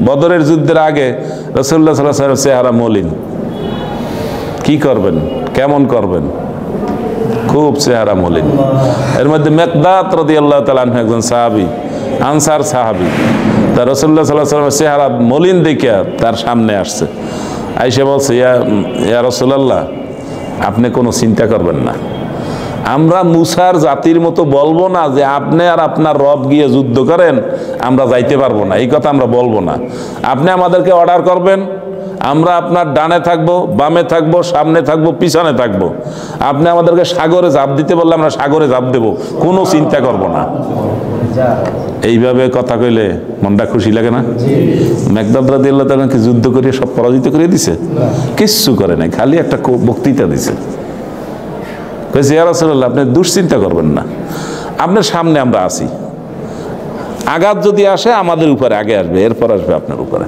বদরের যুদ্ধের আগে রাসূলুল্লাহ সাল্লাল্লাহু আলাইহি ওয়াসাল্লাম চেহারা মলিন। কি করবেন, কেমন করবেন? খুব চেহারা মলিন। এর মধ্যে মিকদাদ রাদিয়াল্লাহু তাআলা আনহু একজন সাহাবী, আনসার সাহাবী। তার রাসূলুল্লাহ সাল্লাল্লাহু আলাইহি ওয়াসাল্লামের চেহারা মলিন দেখে তার সামনে আসছে, আয়েশা বলছে, ইয়া রাসূলুল্লাহ, আপনি কোনো চিন্তা করবেন না, আমরা মুসার জাতির মতো বলবো না যে আপনি আর আপনার রব গিয়ে যুদ্ধ করেন, আমরা যাইতে পারবো না, এই কথা আমরা বলবো না। আপনি আমাদেরকে অর্ডার করবেন, আমরা আপনার ডানে থাকবো, বামে থাকবো, সামনে থাকবো, পিছনে থাকবো। আপনি আমাদেরকে সাগরে ঝাঁপ দিতে বললে আমরা সাগরে ঝাঁপ দেবো, কোনো চিন্তা করবো না। এইভাবে কথা কইলে মনটা খুশি লাগে না? মিকদাদ রাদিয়াল্লাহু তাআলা কি যুদ্ধ করে সব পরাজিত করে দিছে? কিচ্ছু করে নাই, খালি একটা বক্তৃতা দিছে। ইয়া রাসূলুল্লাহ, আপনি দুশ্চিন্তা করবেন না, আপনার সামনে আমরা আছি, আঘাত যদি আসে আমাদের উপরে আগে আসবে, এরপর আসবে আপনার উপরে।